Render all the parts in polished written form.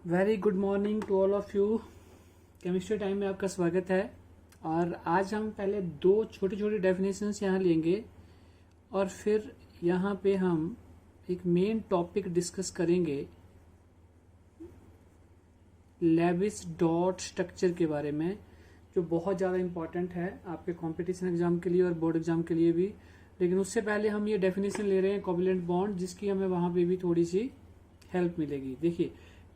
Very good morning to all of you. Chemistry time में आपका स्वागत है। और आज हम पहले दो छोटी छोटी डेफिनेशंस यहाँ लेंगे और फिर यहाँ पे हम एक मेन टॉपिक डिस्कस करेंगे लेविस डॉट स्ट्रक्चर के बारे में, जो बहुत ज़्यादा इम्पॉर्टेंट है आपके कंपटीशन एग्जाम के लिए और बोर्ड एग्जाम के लिए भी। लेकिन उससे पहले हम ये डेफिनेशन ले रहे हैं कोवेलेंट बॉन्ड, जिसकी हमें वहाँ पे भी थोड़ी सी हेल्प मिलेगी। देखिए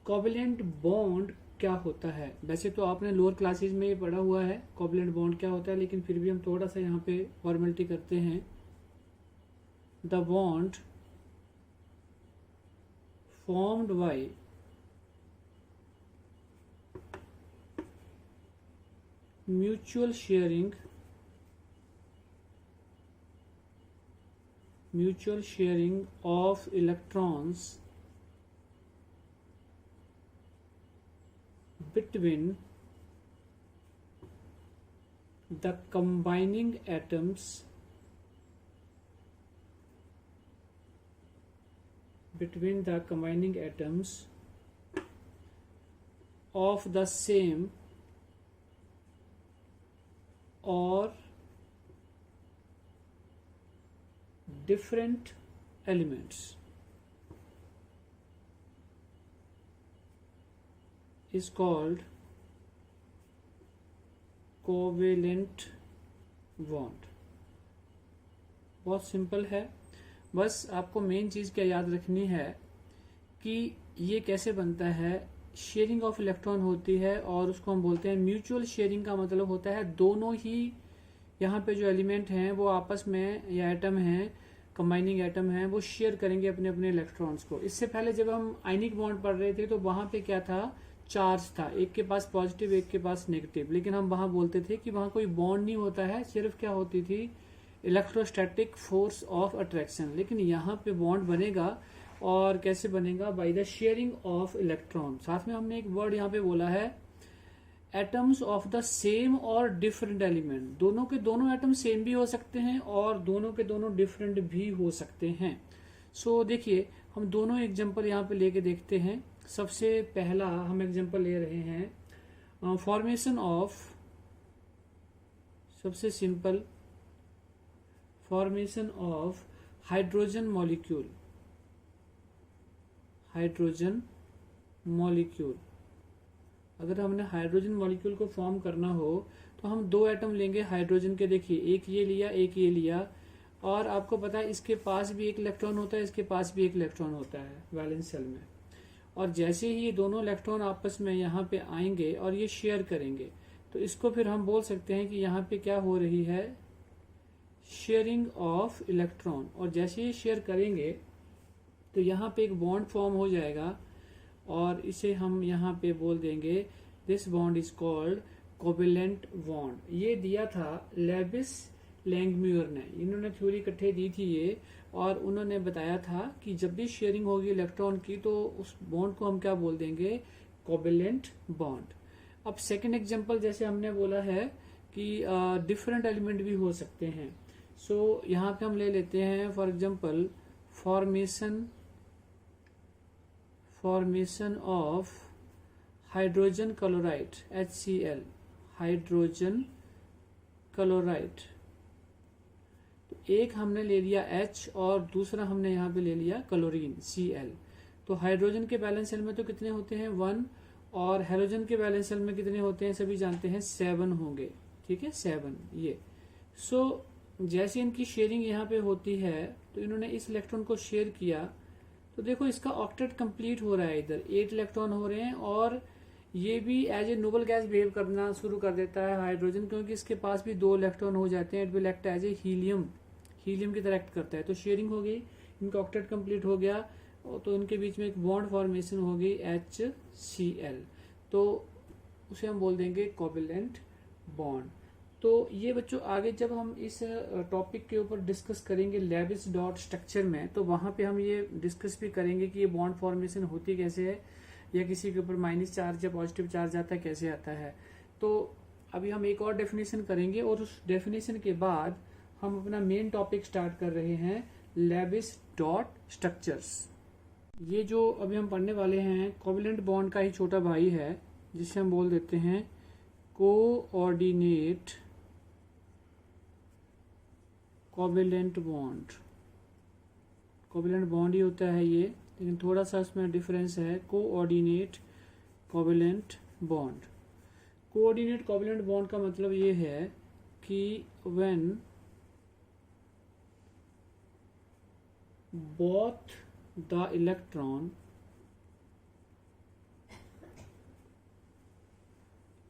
कोवेलेंट बॉन्ड क्या होता है। वैसे तो आपने लोअर क्लासेस में ये पढ़ा हुआ है कोवेलेंट बॉन्ड क्या होता है, लेकिन फिर भी हम थोड़ा सा यहाँ पे फॉर्मेलिटी करते हैं। The bond formed by mutual sharing of electrons between the combining atoms of the same or different elements is called covalent bond. बहुत सिंपल है, बस आपको मेन चीज क्या याद रखनी है कि ये कैसे बनता है। शेयरिंग ऑफ इलेक्ट्रॉन होती है और उसको हम बोलते हैं म्यूचुअल शेयरिंग। का मतलब होता है दोनों ही यहाँ पे जो एलिमेंट हैं वो आपस में, या एटम हैं, कंबाइनिंग एटम हैं, वो शेयर करेंगे अपने अपने इलेक्ट्रॉन्स को। इससे पहले जब हम आयनिक बॉन्ड पढ़ रहे थे तो वहां पे क्या था, चार्ज था, एक के पास पॉजिटिव एक के पास नेगेटिव। लेकिन हम वहां बोलते थे कि वहां कोई बॉन्ड नहीं होता है, सिर्फ क्या होती थी, इलेक्ट्रोस्टैटिक फोर्स ऑफ अट्रैक्शन। लेकिन यहाँ पे बॉन्ड बनेगा, और कैसे बनेगा, by the sharing of electron. साथ में हमने एक वर्ड यहाँ पे बोला है एटम्स ऑफ द सेम और डिफरेंट एलिमेंट। दोनों के दोनों एटम सेम भी हो सकते हैं और दोनों के दोनों डिफरेंट भी हो सकते हैं। सो देखिए हम दोनों एग्जांपल यहाँ पे लेके देखते हैं। सबसे पहला हम एग्जांपल ले रहे हैं फॉर्मेशन ऑफ, सबसे simple, formation of hydrogen molecule. अगर हमने हाइड्रोजन मॉलिक्यूल को फॉर्म करना हो तो हम दो एटम लेंगे हाइड्रोजन के। देखिए एक ये लिया एक ये लिया, और आपको पता है इसके पास भी एक इलेक्ट्रॉन होता है, इसके पास भी एक इलेक्ट्रॉन होता है वैलेंस शेल में। और जैसे ही ये दोनों इलेक्ट्रॉन आपस में यहाँ पे आएंगे और ये शेयर करेंगे, तो इसको फिर हम बोल सकते हैं कि यहाँ पे क्या हो रही है, शेयरिंग ऑफ इलेक्ट्रॉन। और जैसे ये शेयर करेंगे तो यहाँ पे एक बॉन्ड फॉर्म हो जाएगा, और इसे हम यहाँ पे बोल देंगे this bond is called covalent bond. ये दिया था लेविस लैंगम्यूर ने, इन्होंने थ्योरी इकट्ठे दी थी ये, और उन्होंने बताया था कि जब भी शेयरिंग होगी इलेक्ट्रॉन की तो उस बॉन्ड को हम क्या बोल देंगे, कोवेलेंट बॉन्ड। अब सेकंड एग्जांपल जैसे हमने बोला है कि डिफरेंट एलिमेंट भी हो सकते हैं। सो यहाँ पे हम ले लेते हैं for example formation of hydrogen chloride HCl, hydrogen chloride. तो एक हमने ले लिया H और दूसरा हमने यहाँ पे ले लिया क्लोरीन Cl। तो हाइड्रोजन के बैलेंस शेल में तो कितने होते हैं 1, और हेलोजन के बैलेंस शेल में कितने होते हैं सभी जानते हैं 7 होंगे। ठीक है 7 ये। सो जैसे इनकी शेयरिंग यहाँ पे होती है तो इन्होंने इस इलेक्ट्रॉन को शेयर किया, तो देखो इसका ऑक्टेट कंप्लीट हो रहा है, इधर 8 इलेक्ट्रॉन हो रहे हैं, और ये भी as a noble gas behave करना शुरू कर देता है हाइड्रोजन, क्योंकि इसके पास भी 2 इलेक्ट्रॉन हो जाते हैं। It will act as a helium की तरह एक्ट करता है। तो शेयरिंग हो गई, इनका ऑक्टेट कंप्लीट हो गया, तो इनके बीच में एक बॉन्ड फॉर्मेशन हो गई HCl, तो उसे हम बोल देंगे कोवेलेंट बॉन्ड। तो ये बच्चों आगे जब हम इस टॉपिक के ऊपर डिस्कस करेंगे लेविस डॉट स्ट्रक्चर में, तो वहां पे हम ये डिस्कस भी करेंगे कि ये बॉन्ड फॉर्मेशन होती कैसे है, या किसी के ऊपर माइनस चार्ज या पॉजिटिव चार्ज आता है कैसे आता है। तो अभी हम एक और डेफिनेशन करेंगे, और उस डेफिनेशन के बाद हम अपना मेन टॉपिक स्टार्ट कर रहे हैं लेविस डॉट स्ट्रक्चर्स। ये जो अभी हम पढ़ने वाले हैं कोवेलेंट बॉन्ड का ही छोटा भाई है, जिसे हम बोल देते हैं coordinate covalent bond. Covalent bond ही होता है ये, लेकिन थोड़ा सा इसमें डिफरेंस है। Coordinate covalent bond. Coordinate covalent bond का मतलब ये है कि when both the electron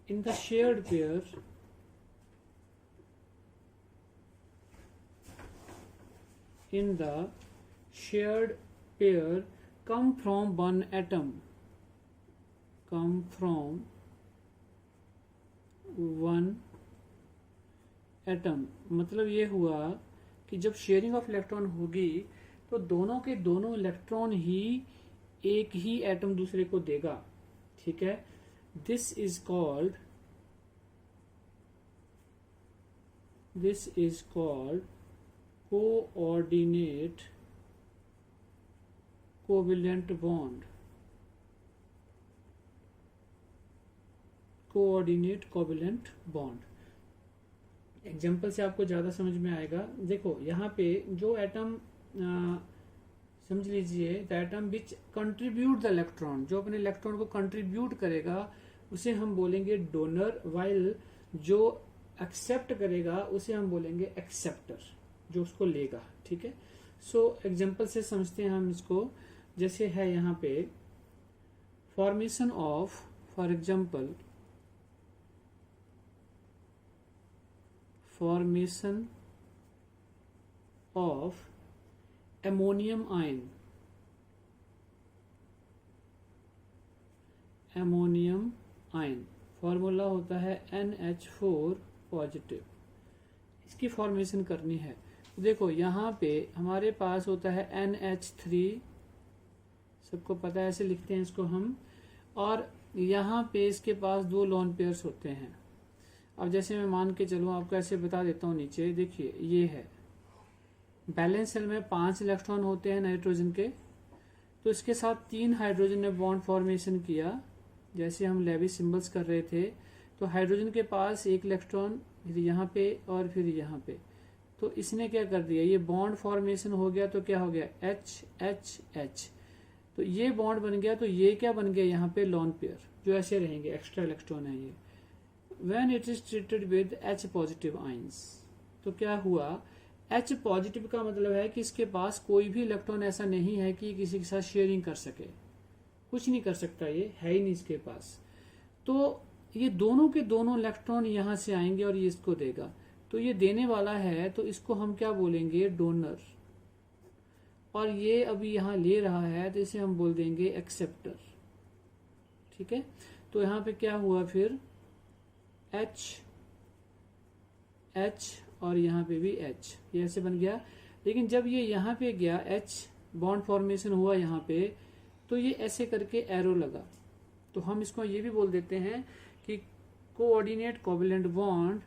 in the shared pair come from one atom, मतलब ये हुआ कि जब शेयरिंग ऑफ इलेक्ट्रॉन होगी तो दोनों के दोनों इलेक्ट्रॉन ही एक ही एटम दूसरे को देगा। ठीक है, this is called coordinate covalent bond. Coordinate covalent bond example से आपको ज्यादा समझ में आएगा। देखो यहाँ पे जो एटम समझ लीजिए, the atom which contribute the electron, जो अपने इलेक्ट्रॉन को कंट्रीब्यूट करेगा उसे हम बोलेंगे डोनर, वाइल जो एक्सेप्ट करेगा उसे हम बोलेंगे एक्सेप्टर, जो उसको लेगा। ठीक है, सो एग्जांपल से समझते हैं हम इसको। जैसे है यहाँ पे formation of, for example formation of ammonium ion. Ammonium ion formula होता है NH4 पॉजिटिव। इसकी फॉर्मेशन करनी है। देखो यहाँ पे हमारे पास होता है NH3, सबको पता है, ऐसे लिखते हैं इसको हम। और यहाँ पे इसके पास 2 लोन पेयर्स होते हैं। अब जैसे मैं मान के चलूँ, आपको ऐसे बता देता हूँ। नीचे देखिए, ये है बैलेंस सेल में 5 इलेक्ट्रॉन होते हैं नाइट्रोजन के, तो इसके साथ 3 हाइड्रोजन ने बॉन्ड फॉर्मेशन किया। जैसे हम लेविस सिंबल्स कर रहे थे, तो हाइड्रोजन के पास 1 इलेक्ट्रॉन, फिर यहाँ पे और फिर यहाँ पे, तो इसने क्या कर दिया, ये बॉन्ड फॉर्मेशन हो गया। तो क्या हो गया, H, तो ये बॉन्ड बन गया। तो ये क्या बन गया, यहाँ पे लोन पेयर जो ऐसे रहेंगे, एक्स्ट्रा इलेक्ट्रॉन है ये। When it is treated with H positive ions, तो क्या हुआ, H पॉजिटिव का मतलब है कि इसके पास कोई भी इलेक्ट्रॉन ऐसा नहीं है कि किसी के साथ शेयरिंग कर सके, कुछ नहीं कर सकता, ये है ही नहीं इसके पास। तो ये दोनों के दोनों इलेक्ट्रॉन यहां से आएंगे और ये इसको देगा। तो ये देने वाला है, तो इसको हम क्या बोलेंगे, डोनर। और ये अभी यहां ले रहा है, तो इसे हम बोल देंगे एक्सेप्टर। ठीक है, तो यहां पे क्या हुआ, फिर H और यहाँ पे भी H, ये ऐसे बन गया। लेकिन जब ये यहाँ पे गया, H बॉन्ड फॉर्मेशन हुआ यहाँ पे, तो ये ऐसे करके एरो लगा। तो हम इसको ये भी बोल देते हैं कि coordinate covalent bond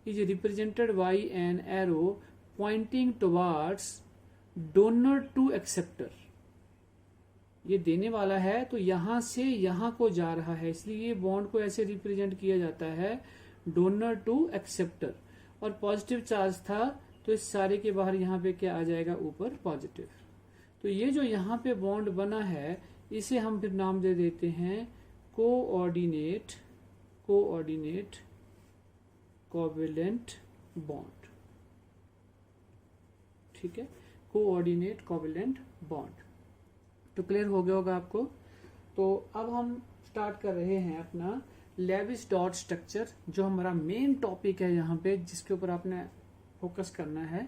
is represented by an arrow pointing towards donor to acceptor. ये देने वाला है, तो यहां से यहां को जा रहा है, इसलिए ये बॉन्ड को ऐसे रिप्रेजेंट किया जाता है, डोनर टू एक्सेप्टर। और पॉजिटिव चार्ज था, तो इस सारे के बाहर यहाँ पे क्या आ जाएगा, ऊपर पॉजिटिव। तो ये जो यहाँ पे बॉन्ड बना है, इसे हम फिर नाम दे देते हैं कोऑर्डिनेट कोवेलेंट बॉन्ड। ठीक है, कोऑर्डिनेट कोवेलेंट बॉन्ड। तो क्लियर हो गया होगा आपको। तो अब हम स्टार्ट कर रहे हैं अपना लेविस डॉट स्ट्रक्चर, जो हमारा मेन टॉपिक है यहाँ पे, जिसके ऊपर आपने फोकस करना है।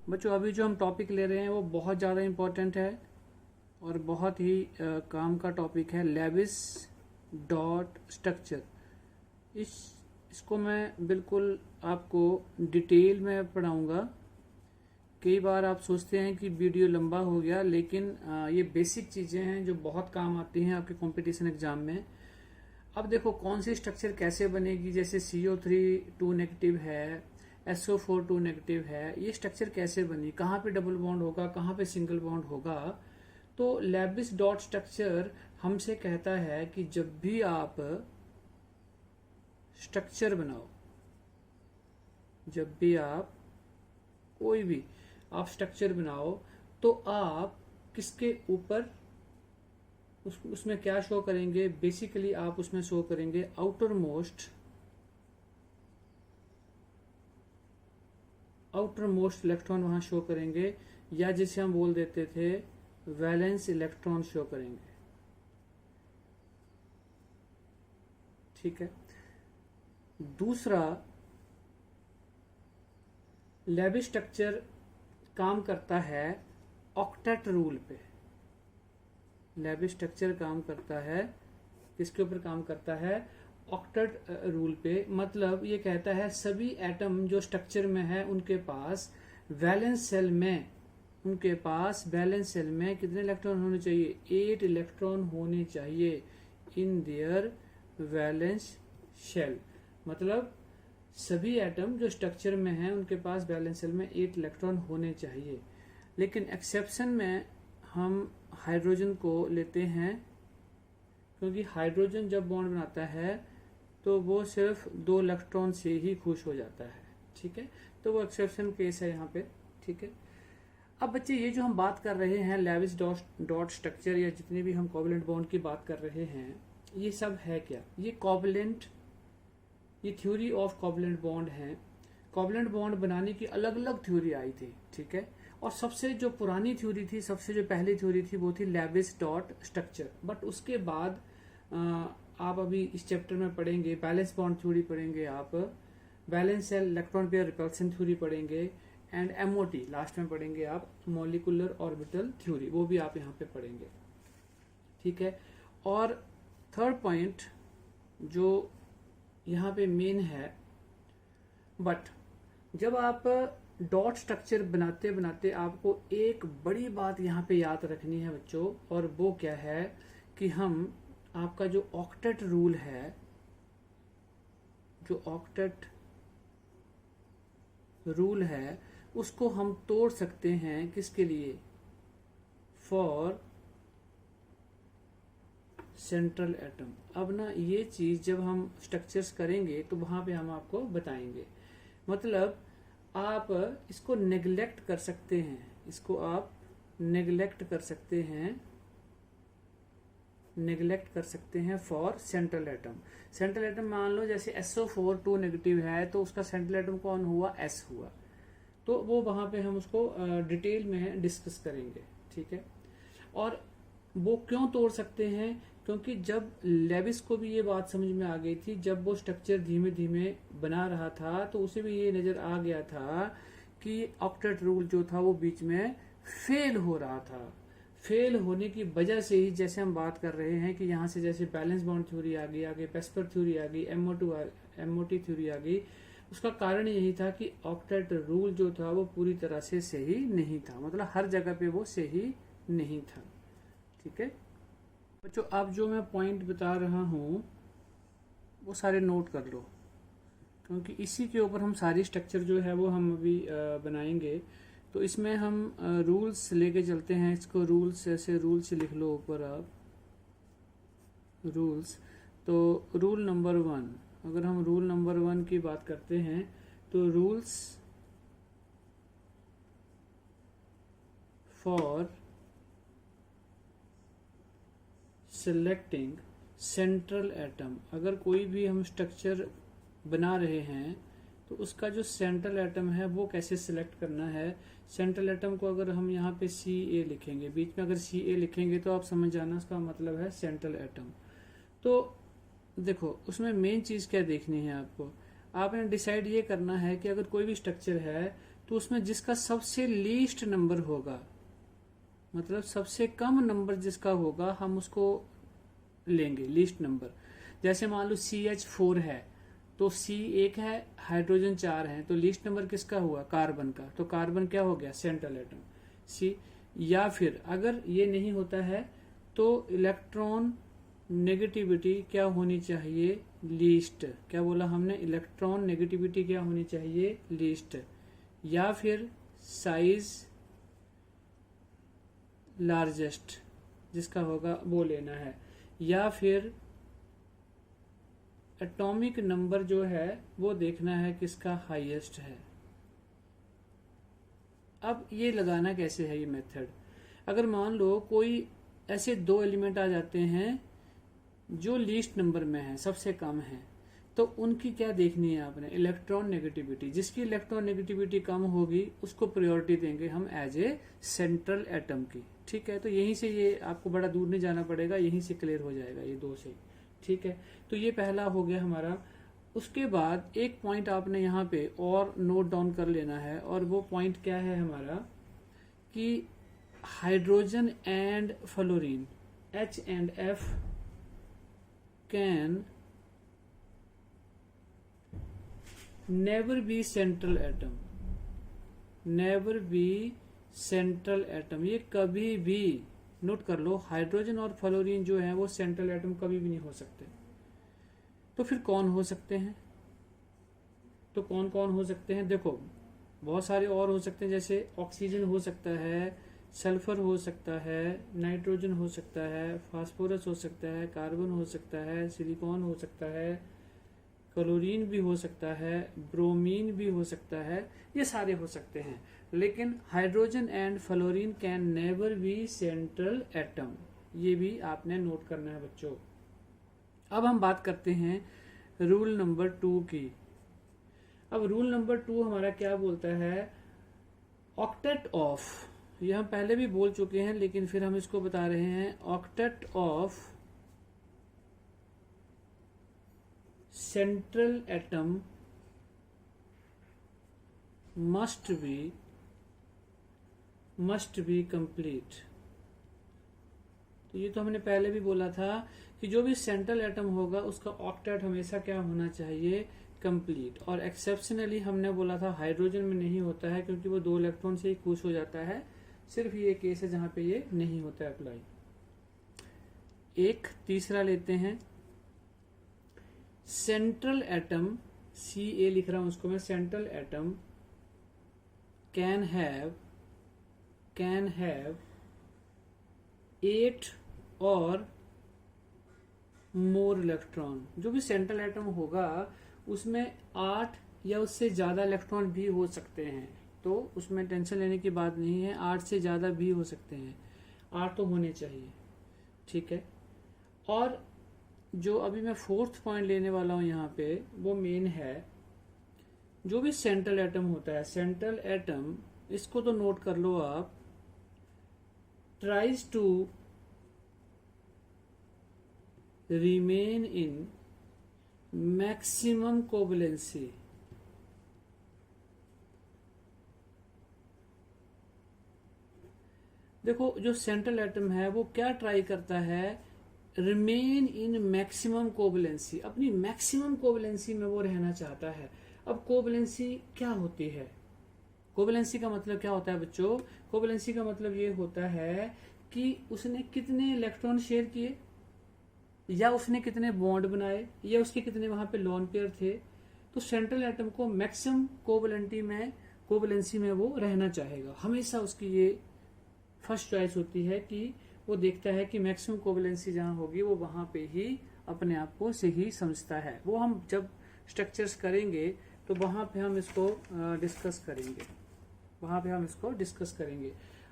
बच्चों, अभी जो हम टॉपिक ले रहे हैं वो बहुत ज़्यादा इम्पोर्टेंट है और बहुत ही काम का टॉपिक है, लेविस डॉट स्ट्रक्चर। इसको मैं बिल्कुल आपको डिटेल में पढ़ाऊंगा। कई बार आप सोचते हैं कि वीडियो लंबा हो गया, लेकिन ये बेसिक चीज़ें हैं जो बहुत काम आती हैं आपके कंपटीशन एग्जाम में। अब देखो कौन सी स्ट्रक्चर कैसे बनेगी, जैसे CO3 2 नेगेटिव है, SO4 2 नेगेटिव है, ये स्ट्रक्चर कैसे बनी, कहाँ पे डबल बॉन्ड होगा, कहाँ पे सिंगल बॉन्ड होगा, तो लेबिस डॉट स्ट्रक्चर हमसे कहता है कि जब भी आप स्ट्रक्चर बनाओ, जब भी आप कोई भी आप स्ट्रक्चर बनाओ, तो आप किसके ऊपर उसमें क्या शो करेंगे? बेसिकली आप उसमें शो करेंगे आउटर मोस्ट इलेक्ट्रॉन वहां शो करेंगे, या जिसे हम बोल देते थे वैलेंस इलेक्ट्रॉन शो करेंगे। ठीक है। दूसरा, लेबिस स्ट्रक्चर काम करता है ऑक्टेट रूल पे। लेबिस स्ट्रक्चर काम करता है किसके ऊपर काम करता है? ऑक्टेट रूल पे। मतलब ये कहता है सभी एटम जो स्ट्रक्चर में है उनके पास वैलेंस सेल में कितने इलेक्ट्रॉन होने चाहिए? 8 इलेक्ट्रॉन होने चाहिए इन देयर वैलेंस शेल। मतलब सभी एटम जो स्ट्रक्चर में है उनके पास वैलेंस सेल में 8 इलेक्ट्रॉन होने चाहिए। लेकिन एक्सेप्शन में हम हाइड्रोजन को लेते हैं, क्योंकि हाइड्रोजन जब बॉन्ड बनाता है तो वो सिर्फ 2 इलेक्ट्रॉन से ही खुश हो जाता है। ठीक है, तो वो एक्सेप्शन केस है यहाँ पे। ठीक है। अब बच्चे ये जो हम बात कर रहे हैं लेविस डॉट स्ट्रक्चर या जितने भी हम कोवलेंट बॉन्ड की बात कर रहे हैं, ये सब है क्या? ये थ्योरी ऑफ कोवलेंट बॉन्ड है। कोवलेंट बॉन्ड बनाने की अलग अलग थ्योरी आई थी। ठीक है। और सबसे जो पुरानी थ्योरी थी, सबसे जो पहली थ्योरी थी वो थी लेविस डॉट स्ट्रक्चर। बट उसके बाद आप अभी इस चैप्टर में पढ़ेंगे बैलेंस बॉन्ड थ्योरी पढ़ेंगे, आप balance cell electron pair repulsion theory पढ़ेंगे, एंड एमओटी लास्ट में पढ़ेंगे आप मॉलिक्यूलर ऑर्बिटल थ्योरी, वो भी आप यहाँ पे पढ़ेंगे। ठीक है। और थर्ड पॉइंट जो यहाँ पे मेन है, बट जब आप डॉट स्ट्रक्चर बनाते बनाते आपको एक बड़ी बात यहाँ पे याद रखनी है बच्चों, और वो क्या है कि हम आपका जो ऑक्टेट रूल है, जो ऑक्टेट रूल है उसको हम तोड़ सकते हैं किसके लिए? For central atom. अब ना ये चीज जब हम स्ट्रक्चर्स करेंगे तो वहां पे हम आपको बताएंगे। मतलब आप इसको नेग्लेक्ट कर सकते हैं, इसको आप नेग्लेक्ट कर सकते हैं for central atom. Central atom मान लो जैसे SO4 2 नेगेटिव है तो उसका सेंट्रल एटम कौन हुआ? S हुआ। तो वो वहां पे हम उसको डिटेल में डिस्कस करेंगे। ठीक है। और वो क्यों तोड़ सकते हैं? क्योंकि जब लेविस को भी ये बात समझ में आ गई थी, जब वो स्ट्रक्चर धीमे धीमे बना रहा था तो उसे भी ये नजर आ गया था कि ऑक्टेट रूल जो था वो बीच में फेल हो रहा था। फेल होने की वजह से ही जैसे हम बात कर रहे हैं कि यहाँ से जैसे बैलेंस बॉन्ड थ्योरी आ गई, आगे पेस्पर थ्योरी आ गई, एमओटी थ्योरी आ गई, उसका कारण यही था कि ऑक्टेट रूल जो था वो पूरी तरह से सही नहीं था। मतलब हर जगह पे वो सही नहीं था। ठीक है बच्चों, अब जो मैं पॉइंट बता रहा हूँ वो सारे नोट कर लो, क्योंकि इसी के ऊपर हम सारी स्ट्रक्चर जो है वो हम अभी बनाएंगे। तो इसमें हम रूल्स लेके चलते हैं। इसको रूल्स ऐसे रूल्स लिख लो ऊपर आप, रूल्स। तो रूल नंबर 1, अगर हम रूल नंबर 1 की बात करते हैं तो rules for selecting central atom. अगर कोई भी हम स्ट्रक्चर बना रहे हैं तो उसका जो सेंट्रल एटम है वो कैसे सिलेक्ट करना है। सेंट्रल एटम को अगर हम यहाँ पे Ca लिखेंगे, बीच में अगर Ca लिखेंगे तो आप समझ जाना उसका मतलब है सेंट्रल एटम। तो देखो उसमें मेन चीज क्या देखनी है आपको, आपने डिसाइड ये करना है कि अगर कोई भी स्ट्रक्चर है तो उसमें जिसका सबसे लीस्ट नंबर होगा, मतलब सबसे कम नंबर जिसका होगा हम उसको लेंगे, लीस्ट नंबर। जैसे मान लो CH4 है तो C 1 है, हाइड्रोजन 4 है, तो लीस्ट नंबर किसका हुआ? कार्बन का। तो कार्बन क्या हो गया? Central atom C। या फिर अगर ये नहीं होता है तो इलेक्ट्रॉन नेगेटिविटी क्या होनी चाहिए? लीस्ट। क्या बोला हमने? इलेक्ट्रॉन नेगेटिविटी क्या होनी चाहिए? लीस्ट। या फिर साइज लार्जेस्ट जिसका होगा वो लेना है, या फिर एटॉमिक नंबर जो है वो देखना है किसका हाईएस्ट है। अब ये लगाना कैसे है ये मेथड, अगर मान लो कोई ऐसे दो एलिमेंट आ जाते हैं जो लीस्ट नंबर में है, सबसे कम है, तो उनकी क्या देखनी है आपने, इलेक्ट्रॉन नेगेटिविटी। जिसकी इलेक्ट्रॉन नेगेटिविटी कम होगी उसको प्रायोरिटी देंगे हम एज ए सेंट्रल एटम की। ठीक है, तो यहीं से ये आपको बड़ा दूर नहीं जाना पड़ेगा, यहीं से क्लियर हो जाएगा ये दो से। ठीक है, तो ये पहला हो गया हमारा। उसके बाद एक पॉइंट आपने यहाँ पे और नोट डाउन कर लेना है, और वो पॉइंट क्या है हमारा कि hydrogen and fluorine H&F can never be central atom, never be central atom. ये कभी भी नोट कर लो, हाइड्रोजन और फ्लोरीन जो है वो सेंट्रल एटम कभी भी नहीं हो सकते। तो फिर कौन हो सकते हैं, तो कौन कौन हो सकते हैं, देखो बहुत सारे और हो सकते हैं, जैसे ऑक्सीजन हो सकता है, सल्फर हो सकता है, नाइट्रोजन हो सकता है, फास्फोरस हो सकता है, कार्बन हो सकता है, सिलिकॉन हो सकता है, क्लोरीन भी हो सकता है, ब्रोमीन भी हो सकता है, ये सारे हो सकते हैं। लेकिन hydrogen and fluorine can never be central atom, ये भी आपने नोट करना है बच्चों। अब हम बात करते हैं रूल नंबर 2 की। अब रूल नंबर 2 हमारा क्या बोलता है, ऑक्टेट ऑफ, ये हम पहले भी बोल चुके हैं लेकिन फिर हम इसको बता रहे हैं, octet of central atom must be complete. तो ये तो हमने पहले भी बोला था कि जो भी सेंट्रल एटम होगा उसका ऑक्टेट हमेशा क्या होना चाहिए, कंप्लीट। और एक्सेप्शनली हमने बोला था हाइड्रोजन में नहीं होता है क्योंकि वो 2 इलेक्ट्रॉन से ही खुश हो जाता है, सिर्फ ये केस है जहां पे ये नहीं होता है अप्लाई। एक तीसरा लेते हैं, सेंट्रल एटम, Ca लिख रहा हूं उसको मैं, सेंट्रल एटम कैन हैव 8 और मोर इलेक्ट्रॉन। जो भी सेंट्रल एटम होगा उसमें 8 या उससे ज्यादा इलेक्ट्रॉन भी हो सकते हैं, तो उसमें टेंशन लेने की बात नहीं है, 8 से ज्यादा भी हो सकते हैं, 8 तो होने चाहिए। ठीक है, और जो अभी मैं 4th पॉइंट लेने वाला हूं यहाँ पे वो मेन है, जो भी सेंट्रल एटम होता है, सेंट्रल एटम इसको तो नोट कर लो आप, tries to remain in maximum covalency. देखो जो सेंट्रल एटम है वो क्या ट्राई करता है, रिमेन इन मैक्सिमम कोवलेंसी, अपनी मैक्सिमम कोवलेंसी में वो रहना चाहता है। अब कोवलेंसी क्या होती है, कोवलेंसी का मतलब क्या होता है बच्चों, कोवलेंसी का मतलब ये होता है कि उसने कितने इलेक्ट्रॉन शेयर किए, या उसने कितने बॉन्ड बनाए, या उसके कितने वहां पे लोन पेयर थे। तो सेंट्रल एटम को मैक्सिमम कोवलेंसी में वो रहना चाहेगा हमेशा, उसकी ये फर्स्ट चॉइस होती है कि वो देखता है कि मैक्सिमम कोवलेंसी जहां होगी वो वहां पे ही अपने आप को सही समझता है। वो हम जब स्ट्रक्चर्स करेंगे तो वहां पे हम इसको डिस्कस करेंगे,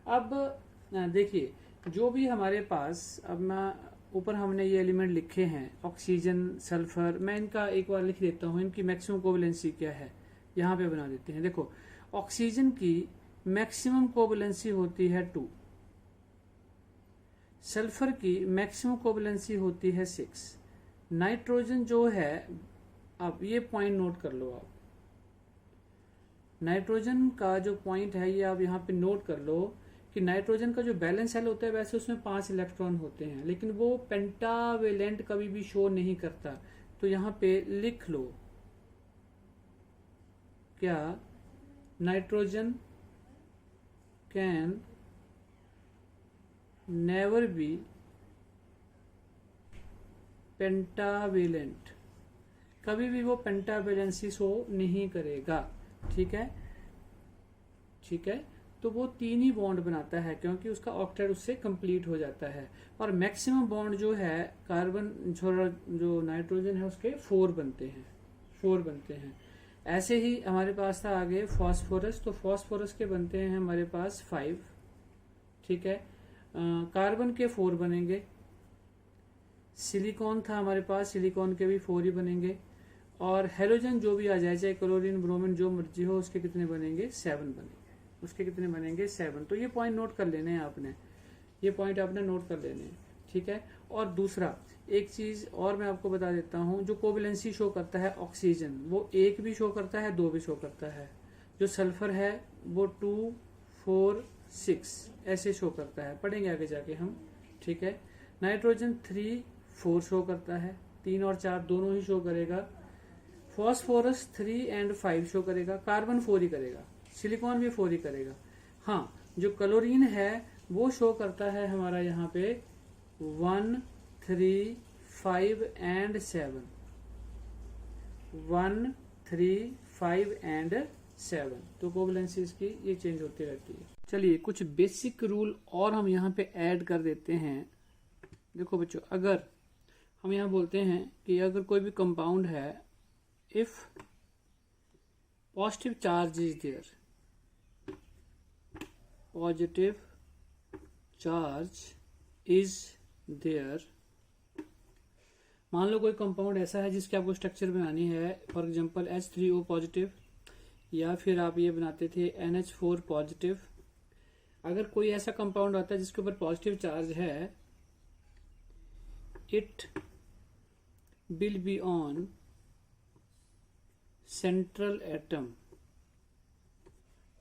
अब देखिए जो भी हमारे पास, अब मैं ऊपर हमने ये एलिमेंट लिखे हैं ऑक्सीजन, सल्फर, मैं इनका एक बार लिख देता हूं, इनकी मैक्सिमम कोवलेंसी क्या है यहाँ पे बना देते हैं। देखो ऑक्सीजन की मैक्सिमम कोवलेंसी होती है 2, सल्फर की मैक्सिमम कोवलेंसी होती है 6, नाइट्रोजन जो है, अब ये पॉइंट नोट कर लो आप, नाइट्रोजन का जो पॉइंट है ये आप यहाँ पे नोट कर लो कि नाइट्रोजन का जो बैलेंस शेल होता है वैसे उसमें 5 इलेक्ट्रॉन होते हैं, लेकिन वो पेंटावेलेंट कभी भी शो नहीं करता। तो यहाँ पे लिख लो क्या, nitrogen can never be pentavalent, कभी भी वो पेंटावेलेंसी शो नहीं करेगा। ठीक है, तो वो 3 ही बॉन्ड बनाता है, क्योंकि उसका ऑक्टेट उससे कंप्लीट हो जाता है। और मैक्सिमम बॉन्ड जो है कार्बन जो नाइट्रोजन है उसके 4 बनते हैं। ऐसे ही हमारे पास था आगे फॉस्फोरस, तो फॉस्फोरस के बनते हैं हमारे पास 5, ठीक है। कार्बन के 4 बनेंगे। सिलिकॉन था हमारे पास, सिलिकॉन के भी 4 ही बनेंगे। और हेलोजन जो भी आ जाए, चाहे क्लोरीन ब्रोमीन जो मर्जी हो, उसके कितने बनेंगे? 7 बनेंगे। उसके कितने बनेंगे? 7। तो ये पॉइंट नोट कर लेने हैं आपने, ये पॉइंट आपने नोट कर लेने हैं, ठीक है। और दूसरा एक चीज और मैं आपको बता देता हूं, जो कोवेलेंसी शो करता है ऑक्सीजन, वो 1 भी शो करता है, 2 भी शो करता है। जो सल्फर है वो 2, 4, 6 ऐसे शो करता है, पढ़ेंगे आगे जाके हम, ठीक है। नाइट्रोजन 3, 4 शो करता है, 3 और 4 दोनों ही शो करेगा। फॉस्फोरस 3 और 5 शो करेगा। कार्बन 4 ही करेगा। सिलिकॉन भी 4 ही करेगा। हाँ, जो क्लोरीन है वो शो करता है हमारा यहाँ पे 1, 3, 5 और 7। 1, 3, 5 और 7। तो कोवेलेंसी इसकी ये चेंज होती रहती है। चलिए कुछ बेसिक रूल और हम यहाँ पे ऐड कर देते हैं। देखो बच्चों, अगर हम यहाँ बोलते हैं कि अगर कोई भी कंपाउंड है, if positive charge is there, positive charge is there, मान लो कोई कंपाउंड ऐसा है जिसकी आपको स्ट्रक्चर बनानी है, फॉर एग्जांपल H3O पॉजिटिव, या फिर आप ये बनाते थे NH4 पॉजिटिव। अगर कोई ऐसा कंपाउंड आता है जिसके ऊपर पॉजिटिव चार्ज है, it will be on central atom.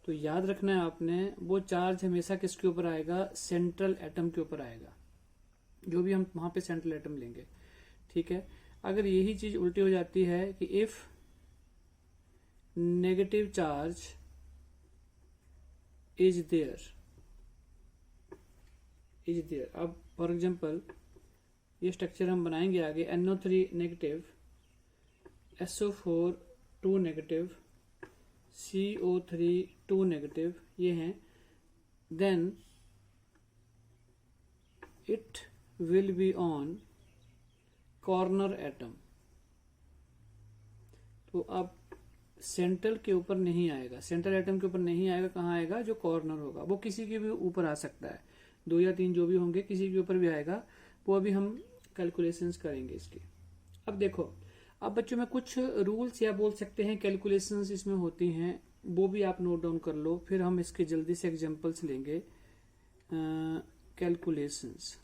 तो याद रखना है आपने, वो चार्ज हमेशा किसके ऊपर आएगा? सेंट्रल एटम के ऊपर आएगा, जो भी हम वहां पे सेंट्रल एटम लेंगे, ठीक है। अगर यही चीज उल्टी हो जाती है कि if negative charge is there, अब फॉर एग्जांपल ये स्ट्रक्चर हम बनाएंगे आगे, NO3 negative, SO4 2 negative, CO3 2 negative, ये हैं, then it will be on corner atom. तो अब सेंट्रल के ऊपर नहीं आएगा, सेंट्रल एटम के ऊपर नहीं आएगा, कहाँ आएगा? जो कॉर्नर होगा, वो किसी के भी ऊपर आ सकता है, 2 या 3 जो भी होंगे, किसी के ऊपर भी आएगा। वो अभी हम कैलकुलेशंस करेंगे इसकी। अब देखो, अब बच्चों में कुछ रूल्स या बोल सकते हैं कैलकुलेशंस इसमें होती हैं, वो भी आप नोट डाउन कर लो, फिर हम इसके जल्दी से एग्जांपल्स लेंगे। कैलकुलेशंस,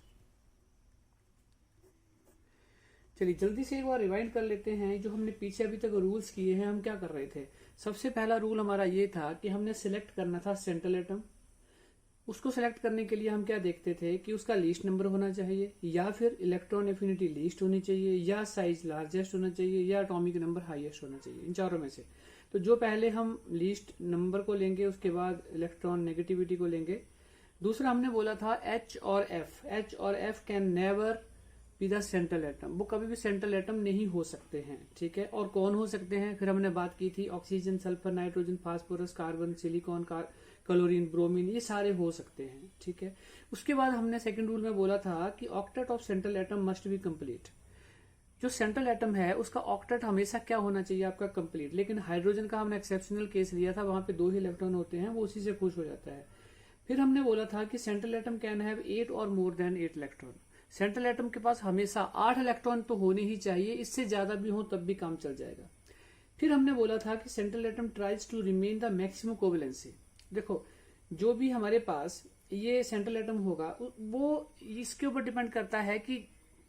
चलिए जल्दी से एक बार रिवाइंड कर लेते हैं जो हमने पीछे अभी तक रूल्स किए हैं। हम क्या कर रहे थे? सबसे पहला रूल हमारा ये था कि हमने सिलेक्ट करना था सेंट्रल एटम। उसको सेलेक्ट करने के लिए हम क्या देखते थे कि उसका लीस्ट नंबर होना चाहिए, या फिर इलेक्ट्रॉन एफिनिटी लीस्ट होनी चाहिए, या साइज लार्जेस्ट होना चाहिए, या एटॉमिक नंबर हाईएस्ट होना चाहिए, इन चारों में से। तो जो पहले हम लीस्ट नंबर को लेंगे, उसके बाद इलेक्ट्रॉन नेगेटिविटी को लेंगे। दूसरा हमने बोला था H और F can never be the central atom, वो कभी भी सेंट्रल एटम नहीं हो सकते हैं, ठीक है। और कौन हो सकते हैं? फिर हमने बात की थी oxygen, sulphur, nitrogen, phosphorus, carbon, silicon, chlorine, bromine, ये सारे हो सकते हैं, ठीक है। उसके बाद हमने सेकंड रूल में बोला था कि octet of central atom must be complete. जो सेंट्रल एटम है उसका ऑक्टेट हमेशा क्या होना चाहिए? आपका कंप्लीट। लेकिन हाइड्रोजन का हमने एक्सेप्शनल केस लिया था, वहां पे 2 ही इलेक्ट्रॉन होते हैं, वो उसी से खुश हो जाता है। फिर हमने बोला था कि सेंट्रल एटम कैन हैव 8 और more than 8 electron. Central atom के पास हमेशा 8 इलेक्ट्रॉन तो होने ही चाहिए, इससे ज्यादा भी हो तब भी काम चल जाएगा। फिर हमने बोला था कि central atom tries to remain the maximum covalency. देखो, जो भी हमारे पास ये सेंट्रल एटम होगा वो इसके ऊपर डिपेंड करता है कि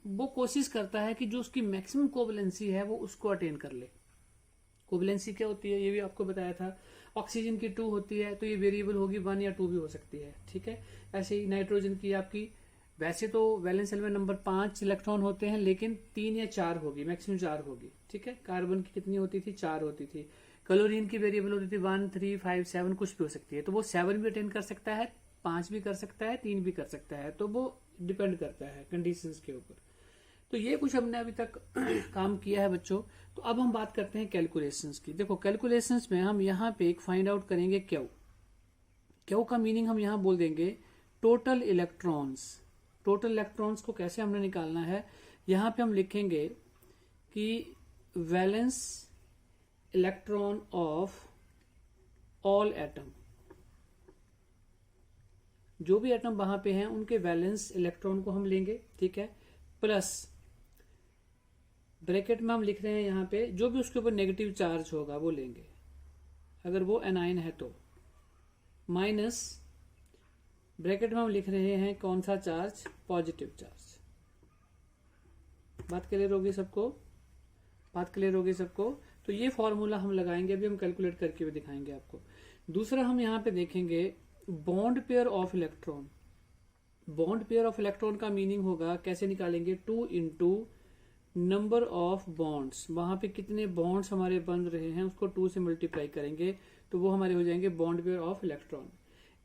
वो कोशिश करता है कि जो उसकी मैक्सिमम कोवेलेंसी है वो उसको अटेन कर ले। कोवेलेंसी क्या होती है ये भी आपको बताया था। ऑक्सीजन की 2 होती है, तो ये वेरिएबल होगी, 1 या 2 भी हो सकती है, ठीक है। ऐसे ही नाइट्रोजन की आपकी वैसे तो वैलेंस शेल में नंबर 5 इलेक्ट्रॉन होते हैं, लेकिन 3 या 4 होगी, मैक्सिमम 4 होगी, ठीक है। कार्बन की कितनी होती थी? 4 होती थी। क्लोरीन की वेरिएबल होती थी 1, 3, 5, 7, कुछ भी हो सकती है। तो वो 7 भी अटेन कर सकता है, 5 भी कर सकता है, 3 भी कर सकता है, तो वो डिपेंड करता है कंडीशंस के ऊपर। तो ये कुछ हमने अभी तक काम किया है बच्चों। तो अब हम बात करते हैं कैलकुलेशंस की। देखो, कैलकुलेशंस में हम यहाँ पे एक फाइंड आउट करेंगे क्यू। क्यू का मीनिंग हम यहां बोल देंगे टोटल इलेक्ट्रॉन्स। टोटल इलेक्ट्रॉन्स को कैसे हमने निकालना है, यहां पे हम लिखेंगे कि valence electron of all atom, जो भी एटम वहां पे हैं उनके वैलेंस इलेक्ट्रॉन को हम लेंगे, ठीक है, प्लस ब्रैकेट में हम लिख रहे हैं यहां पे जो भी उसके ऊपर नेगेटिव चार्ज होगा वो लेंगे, अगर वो एनाइन है तो, माइनस ब्रैकेट में हम लिख रहे हैं कौन सा चार्ज, पॉजिटिव चार्ज। बात क्लियर होगी सबको, बात क्लियर होगी सबको। तो ये फॉर्मूला हम लगाएंगे, अभी हम कैलकुलेट करके भी दिखाएंगे आपको। दूसरा हम यहां पे देखेंगे bond pair of electron. Bond pair of electron का मीनिंग होगा, कैसे निकालेंगे, 2 इंटू नंबर ऑफ बॉन्ड्स, वहां पे कितने बॉन्ड्स हमारे बन रहे हैं उसको 2 से मल्टीप्लाई करेंगे तो वो हमारे हो जाएंगे बॉन्ड पेयर ऑफ इलेक्ट्रॉन।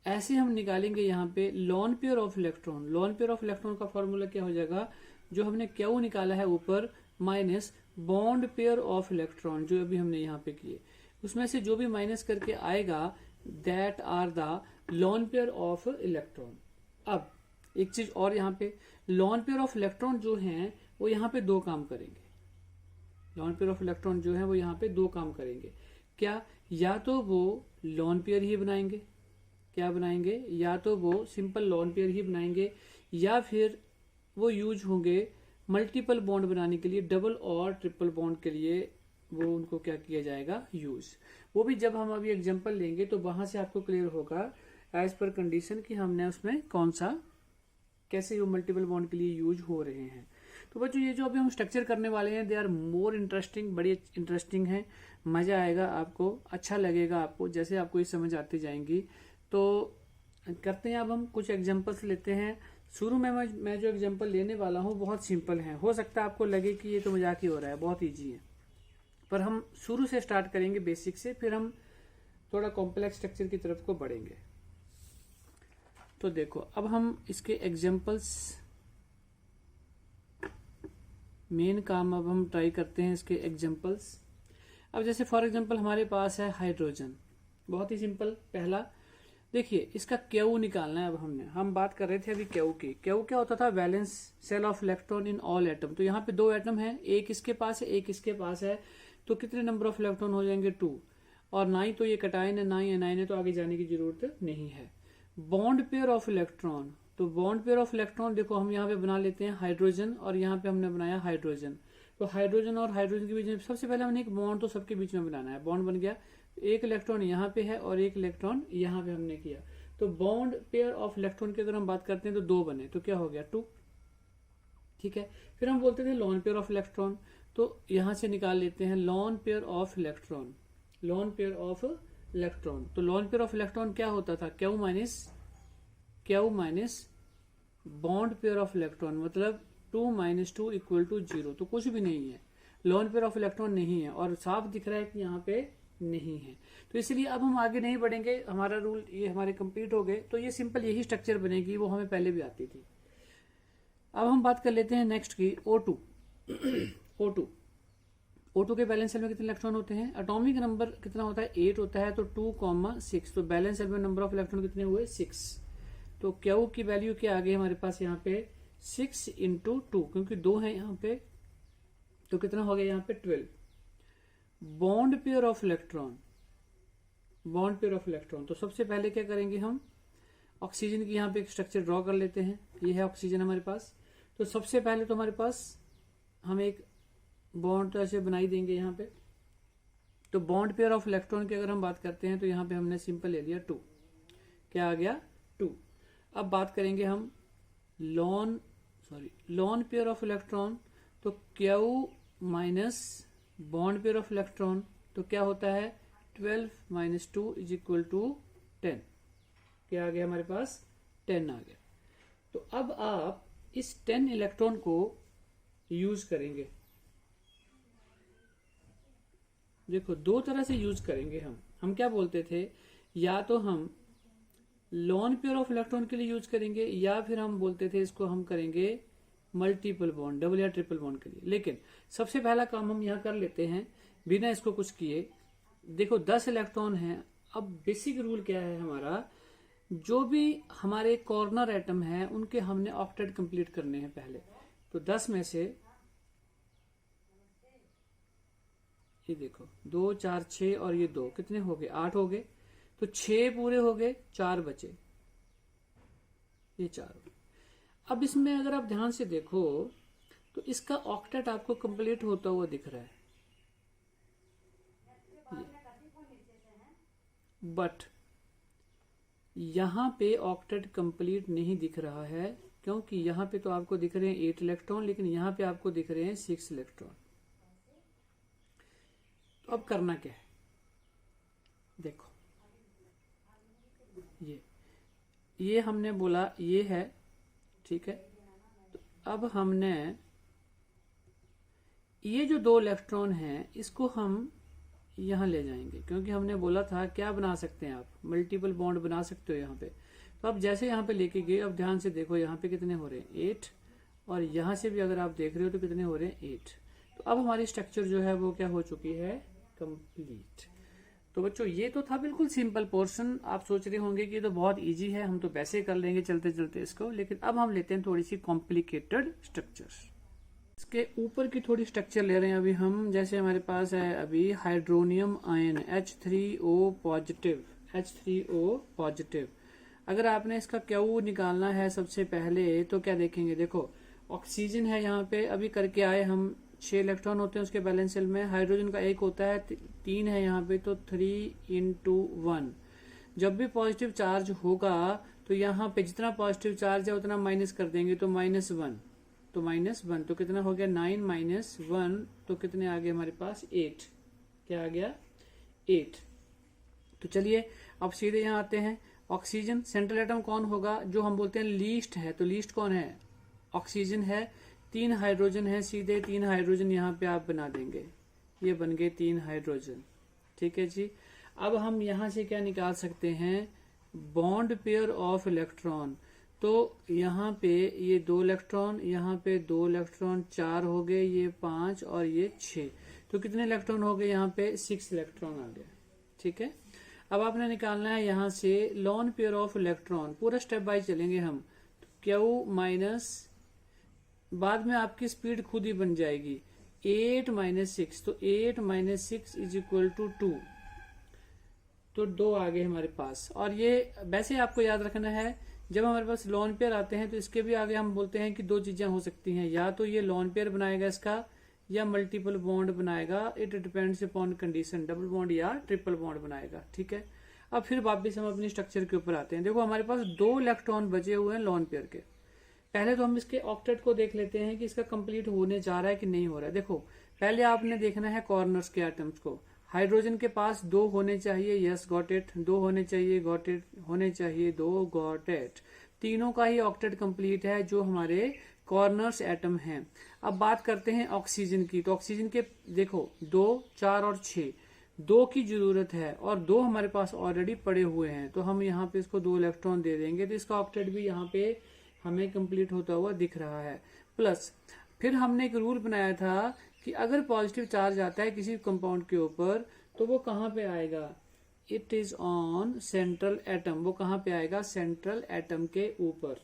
ऐसे हम निकालेंगे यहाँ पे lawn pair of electron. Lawn pair of electron का फॉर्मूला क्या हो जाएगा, जो हमने क्यू निकाला है ऊपर, minus bond pair of electron जो अभी हमने यहाँ पे किए, उसमें से जो भी माइनस करके आएगा that are the lone pair of electron. अब एक चीज और, यहाँ पे लॉन पेयर ऑफ इलेक्ट्रॉन जो हैं वो यहाँ पे 2 काम करेंगे। लॉन पेयर ऑफ इलेक्ट्रॉन जो है वो यहाँ पे 2 काम करेंगे। क्या, या तो वो लॉन पेयर ही बनाएंगे, क्या बनाएंगे, या तो वो सिंपल लॉन पेयर ही बनाएंगे, या फिर वो यूज होंगे मल्टीपल बॉन्ड बनाने के लिए, डबल और ट्रिपल बॉन्ड के लिए वो उनको क्या किया जाएगा, यूज। वो भी जब हम अभी एग्जांपल लेंगे तो वहां से आपको क्लियर होगा एज पर कंडीशन कि हमने उसमें कौन सा, कैसे वो मल्टीपल बॉन्ड के लिए यूज हो रहे हैं। तो बच्चों ये जो अभी हम स्ट्रक्चर करने वाले हैं दे आर मोर इंटरेस्टिंग, बड़ी इंटरेस्टिंग है, मजा आएगा आपको, अच्छा लगेगा आपको जैसे आपको ये समझ आती जाएंगी। तो करते हैं, अब हम कुछ एग्जांपल्स लेते हैं। शुरू में मैं जो एग्जांपल लेने वाला हूँ बहुत सिंपल है, हो सकता है आपको लगे कि ये तो मजाक ही हो रहा है, बहुत ईजी है, पर हम शुरू से स्टार्ट करेंगे बेसिक से, फिर हम थोड़ा कॉम्प्लेक्स स्ट्रक्चर की तरफ को बढ़ेंगे। तो देखो अब हम इसके एग्जांपल्स, मेन काम अब हम ट्राई करते हैं इसके एग्जांपल्स। अब जैसे फॉर एग्जांपल हमारे पास है हाइड्रोजन, बहुत ही सिंपल। पहला देखिए इसका क्यू निकालना है। अब हम बात कर रहे थे अभी क्यू की। क्यू क्या होता था, valence shell of electron in all atom. तो यहाँ पे 2 एटम है, एक इसके पास है एक इसके पास है, तो कितने नंबर ऑफ इलेक्ट्रॉन हो जाएंगे, 2। और ना ही तो ये कटायन है ना ही एनायन है, तो आगे जाने की जरूरत नहीं है। बॉन्ड पेयर ऑफ इलेक्ट्रॉन, तो बॉन्ड पेयर ऑफ इलेक्ट्रॉन देखो हम यहाँ पे बना लेते हैं हाइड्रोजन, और यहाँ पे हमने बनाया हाइड्रोजन। तो हाइड्रोजन और हाइड्रोजन के बीच में सबसे पहले हमने एक बॉन्ड तो सबके बीच में बनाना है, बॉन्ड बन गया, एक इलेक्ट्रॉन यहाँ पे है और एक इलेक्ट्रॉन यहाँ पे हमने किया। तो बॉन्ड पेयर ऑफ इलेक्ट्रॉन की अगर हम बात करते हैं तो 2 बने, तो क्या हो गया, 2, ठीक है। फिर हम बोलते थे लॉन पेयर ऑफ इलेक्ट्रॉन, तो यहां से निकाल लेते हैं lawn pair of electron. Lawn pair of electron, तो लॉन पेयर ऑफ इलेक्ट्रॉन क्या होता था, Q minus bond pair of electron, मतलब 2 - 2 = 0। तो कुछ भी नहीं है, लॉन पेयर ऑफ इलेक्ट्रॉन नहीं है, और साफ दिख रहा है कि यहाँ पे नहीं है। तो इसलिए अब हम आगे नहीं बढ़ेंगे, हमारा रूल ये हमारे कंप्लीट हो गए। तो ये सिंपल यही स्ट्रक्चर बनेगी, वो हमें पहले भी आती थी। अब हम बात कर लेते हैं नेक्स्ट की, O2। O2 के बैलेंस सेल में कितने इलेक्ट्रॉन होते हैं, एटॉमिक नंबर कितना होता है, 8 होता है, तो 2,6। तो बैलेंस सेल में नंबर ऑफ इलेक्ट्रॉन कितने हुए, 6। तो क्यू की वैल्यू क्या आ गई हमारे पास यहाँ पे, 6 × 2, क्योंकि 2 है यहाँ पे, तो कितना हो गया यहाँ पे, 12। Bond pair of electron, bond pair of electron, तो सबसे पहले क्या करेंगे, हम ऑक्सीजन की यहाँ पे एक स्ट्रक्चर ड्रॉ कर लेते हैं। ये है ऑक्सीजन हमारे पास। तो सबसे पहले तो हमारे पास हम एक बॉन्ड तो ऐसे बनाई देंगे यहाँ पे। तो बॉन्ड पेयर ऑफ इलेक्ट्रॉन की अगर हम बात करते हैं तो यहाँ पे हमने सिंपल ले लिया 2, क्या आ गया, 2। अब बात करेंगे हम लॉन पेयर ऑफ इलेक्ट्रॉन, तो Q minus bond pair of electron, तो क्या होता है, 12 - 2 = 10। क्या आ गया हमारे पास, 10 आ गया। तो अब आप इस 10 इलेक्ट्रॉन को यूज करेंगे। देखो 2 तरह से यूज करेंगे हम क्या बोलते थे, या तो हम लॉन पेयर ऑफ इलेक्ट्रॉन के लिए यूज करेंगे, या फिर हम बोलते थे इसको हम करेंगे मल्टीपल बॉन्ड, डबल या ट्रिपल बॉन्ड के लिए। लेकिन सबसे पहला काम हम यहाँ कर लेते हैं बिना इसको कुछ किए। देखो 10 इलेक्ट्रॉन है। अब बेसिक रूल क्या है हमारा, जो भी हमारे कॉर्नर एटम है उनके हमने ऑक्टेट कंप्लीट करने हैं पहले। तो 10 में से ये देखो 2 4 6 और ये 2 कितने हो गए, 8 हो गए। तो 6 पूरे हो गए, 4 बचे, ये 4। अब इसमें अगर आप ध्यान से देखो तो इसका ऑक्टेट आपको कंप्लीट होता हुआ दिख रहा है, बट यहां पे ऑक्टेट कंप्लीट नहीं दिख रहा है, क्योंकि यहां पे तो आपको दिख रहे हैं 8 इलेक्ट्रॉन, लेकिन यहां पे आपको दिख रहे हैं 6 इलेक्ट्रॉन। तो अब करना क्या है, देखो ये हमने बोला ये है, ठीक है। तो अब हमने ये जो 2 इलेक्ट्रॉन हैं इसको हम यहां ले जाएंगे, क्योंकि हमने बोला था क्या बना सकते हैं आप, मल्टीपल बॉन्ड बना सकते हो यहाँ पे। तो अब जैसे यहाँ पे लेके गए, अब ध्यान से देखो यहाँ पे कितने हो रहे हैं 8, और यहाँ से भी अगर आप देख रहे हो तो कितने हो रहे हैं 8। तो अब हमारी स्ट्रक्चर जो है वो क्या हो चुकी है, कंप्लीट। तो बच्चों ये तो था बिल्कुल सिंपल पोर्शन। आप सोच रहे होंगे कि ये तो बहुत इजी है, हम तो वैसे कर लेंगे चलते चलते इसको, लेकिन अब हम लेते हैं थोड़ी सी कॉम्प्लिकेटेड स्ट्रक्चर्स। इसके ऊपर की थोड़ी स्ट्रक्चर ले रहे हैं अभी हम। जैसे हमारे पास है अभी hydronium ion H3O positive, H3O positive. अगर आपने इसका क्यू निकालना है सबसे पहले तो क्या देखेंगे, देखो ऑक्सीजन है यहाँ पे, अभी करके आए हम 6 इलेक्ट्रॉन होते हैं उसके बैलेंस शेल में, हाइड्रोजन का 1 होता है, 3 है यहाँ पे, तो 3×1। जब भी पॉजिटिव चार्ज होगा तो यहाँ पे जितना पॉजिटिव चार्ज है उतना माइनस कर देंगे, तो -1, तो -1, तो कितना हो गया 9 - 1, तो कितने आ गए हमारे पास 8। क्या आ गया 8। तो चलिए अब सीधे यहाँ आते हैं। ऑक्सीजन सेंट्रल एटम कौन होगा, जो हम बोलते हैं लीस्ट है, तो लीस्ट कौन है, ऑक्सीजन है। 3 हाइड्रोजन है, सीधे 3 हाइड्रोजन यहाँ पे आप बना देंगे, ये बन गए 3 हाइड्रोजन, ठीक है जी। अब हम यहाँ से क्या निकाल सकते हैं, बॉन्ड पेयर ऑफ इलेक्ट्रॉन। तो यहाँ पे ये 2 इलेक्ट्रॉन, यहाँ पे 2 इलेक्ट्रॉन, 4 हो गए, ये 5 और ये 6, तो कितने इलेक्ट्रॉन हो गए यहाँ पे 6 इलेक्ट्रॉन आ गए, ठीक है। अब आपने निकालना है यहाँ से लॉन पेयर ऑफ इलेक्ट्रॉन, पूरा स्टेप बाय चलेंगे हम। तो क्यू माइनस, बाद में आपकी स्पीड खुद ही बन जाएगी, 8 - 6, तो 8 - 6 = 2, तो 2 आ गए हमारे पास। और ये वैसे आपको याद रखना है, जब हमारे पास लॉन पेयर आते हैं तो इसके भी आगे हम बोलते हैं कि 2 चीजें हो सकती हैं, या तो ये लॉन पेयर बनाएगा इसका, या मल्टीपल बॉन्ड बनाएगा, it depends upon condition, double bond या ट्रिपल बॉन्ड बनाएगा, ठीक है। अब फिर वापिस हम अपनी स्ट्रक्चर के ऊपर आते हैं। देखो हमारे पास 2 इलेक्ट्रॉन बचे हुए हैं लॉन पेयर के। पहले तो हम इसके ऑक्टेट को देख लेते हैं कि इसका कंप्लीट होने जा रहा है कि नहीं हो रहा है। देखो पहले आपने देखना है कॉर्नर्स के एटम्स को। हाइड्रोजन के पास 2 होने चाहिए, यस गॉट इट, 2 होने चाहिए, गॉट इट, होने चाहिए 2, गॉट इट। तीनों का ही ऑक्टेट कंप्लीट है जो हमारे कॉर्नर्स एटम हैं। अब बात करते हैं ऑक्सीजन की। तो ऑक्सीजन के देखो 2, 4 और 6, 2 की जरूरत है और 2 हमारे पास ऑलरेडी पड़े हुए हैं, तो हम यहाँ पे इसको 2 इलेक्ट्रॉन दे देंगे, तो इसका ऑक्टेट भी यहाँ पे हमें कंप्लीट होता हुआ दिख रहा है। प्लस फिर हमने एक रूल बनाया था कि अगर पॉजिटिव चार्ज आता है किसी कंपाउंड के ऊपर तो वो कहाँ पे आएगा, it is on central atom. वो कहाँ पे आएगा, सेंट्रल एटम के ऊपर।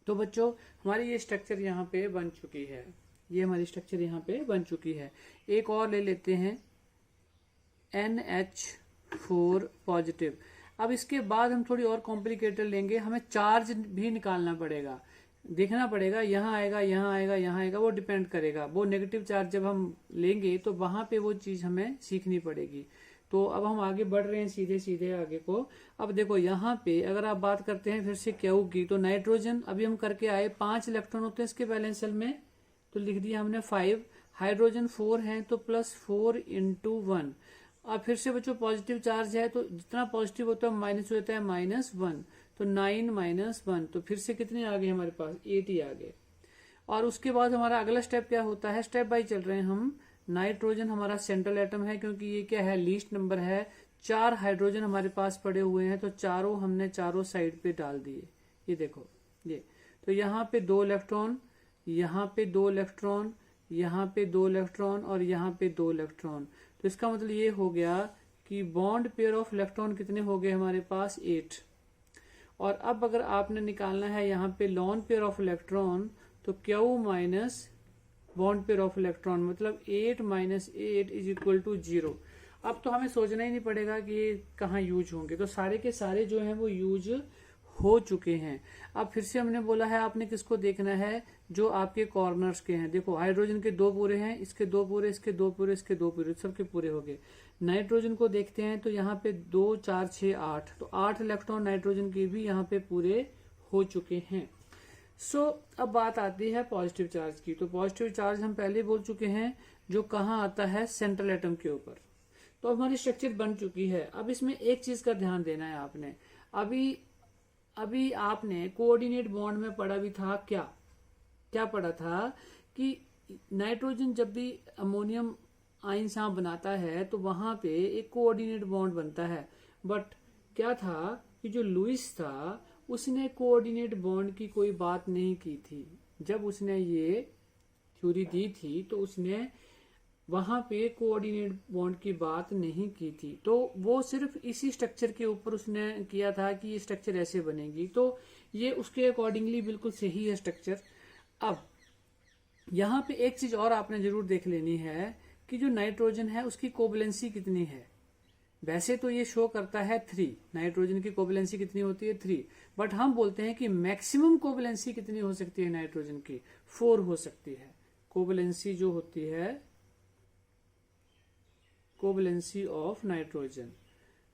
तो बच्चों हमारी ये स्ट्रक्चर यहाँ पे बन चुकी है, ये हमारी स्ट्रक्चर यहाँ पे बन चुकी है। एक और ले लेते हैं NH4 पॉजिटिव। अब इसके बाद हम थोड़ी और कॉम्प्लिकेटेड लेंगे, हमें चार्ज भी निकालना पड़ेगा, देखना पड़ेगा यहाँ आएगा, यहाँ आएगा, यहाँ आएगा, वो डिपेंड करेगा। वो नेगेटिव चार्ज जब हम लेंगे तो वहां पे वो चीज हमें सीखनी पड़ेगी। तो अब हम आगे बढ़ रहे हैं सीधे सीधे आगे को। अब देखो यहाँ पे अगर आप बात करते हैं फिर से क्यू की, तो नाइट्रोजन अभी हम करके आए, 5 इलेक्ट्रॉन होते हैं इसके बैलेंस शेल में, तो लिख दिया हमने 5। हाइड्रोजन 4 है तो +4 × 1। अब फिर से बच्चों पॉजिटिव चार्ज है तो जितना पॉजिटिव होता है माइनस होता है -1, तो 9 - 1, तो फिर से कितने आ गए हमारे पास 8 ही आ गए। और उसके बाद हमारा अगला स्टेप क्या होता है, स्टेप बाय चल रहे हैं हम। नाइट्रोजन हमारा सेंट्रल एटम है क्योंकि ये क्या है, लीस्ट नंबर है। 4 हाइड्रोजन हमारे पास पड़े हुए हैं तो चारों हमने चारों साइड पे डाल दिए। ये देखो ये, तो यहाँ पे 2 इलेक्ट्रॉन, यहाँ पे 2 इलेक्ट्रॉन, यहाँ पे 2 इलेक्ट्रॉन और यहाँ पे 2 इलेक्ट्रॉन। तो इसका मतलब ये हो गया कि बॉन्ड पेयर ऑफ इलेक्ट्रॉन कितने हो गए हमारे पास 8। और अब अगर आपने निकालना है यहाँ पे लॉन पेयर ऑफ इलेक्ट्रॉन, तो Q minus bond pair of electron, मतलब 8 माइनस 8 इज इक्वल टू 0। अब तो हमें सोचना ही नहीं पड़ेगा कि ये कहाँ यूज होंगे, तो सारे के सारे जो हैं वो यूज हो चुके हैं। अब फिर से हमने बोला है आपने किसको देखना है, जो आपके कॉर्नर्स के हैं। देखो हाइड्रोजन के 2 पूरे हैं, इसके 2 पूरे, इसके 2 पूरे, इसके 2 पूरे, सबके पूरे हो गए। नाइट्रोजन को देखते हैं तो यहाँ पे 2 4 6 8, तो 8 इलेक्ट्रॉन नाइट्रोजन के भी यहाँ पे पूरे हो चुके हैं। अब बात आती है पॉजिटिव चार्ज की। तो पॉजिटिव चार्ज हम पहले बोल चुके हैं, जो कहाँ आता है, सेंट्रल एटम के ऊपर। तो हमारी स्ट्रक्चर बन चुकी है। अब इसमें एक चीज का ध्यान देना है आपने, अभी आपने कोऑर्डिनेट बॉन्ड में पढ़ा भी था, क्या पढ़ा था कि नाइट्रोजन जब भी अमोनियम आयन यहाँ बनाता है तो वहां पे एक कोऑर्डिनेट बॉन्ड बनता है। बट क्या था कि जो लुईस था उसने कोऑर्डिनेट बॉन्ड की कोई बात नहीं की थी। जब उसने ये थ्योरी दी थी तो उसने वहां पे कोऑर्डिनेट बॉन्ड की बात नहीं की थी। तो वो सिर्फ इसी स्ट्रक्चर के ऊपर उसने किया था कि ये स्ट्रक्चर ऐसे बनेगी, तो ये उसके अकॉर्डिंगली बिल्कुल सही है स्ट्रक्चर। अब यहाँ पे एक चीज और आपने जरूर देख लेनी है कि जो नाइट्रोजन है उसकी कोवैलेंसी कितनी है। वैसे तो ये शो करता है 3, नाइट्रोजन की कोवैलेंसी कितनी होती है 3, बट हम बोलते हैं कि मैक्सिमम कोवैलेंसी कितनी हो सकती है नाइट्रोजन की, 4 हो सकती है। कोवैलेंसी जो होती है, कोवैलेंसी ऑफ नाइट्रोजन,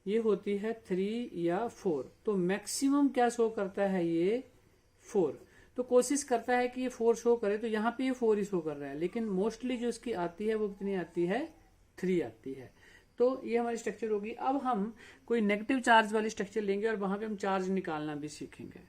ये होती है 3 या 4। तो मैक्सिमम क्या शो करता है, ये 4। तो कोशिश करता है कि ये 4 शो करे, तो यहाँ पे ये 4 ही शो कर रहा है, लेकिन मोस्टली जो इसकी आती है वो कितनी आती है, 3 आती है। तो ये हमारी स्ट्रक्चर होगी। अब हम कोई नेगेटिव चार्ज वाली स्ट्रक्चर लेंगे और वहां पे हम चार्ज निकालना भी सीखेंगे।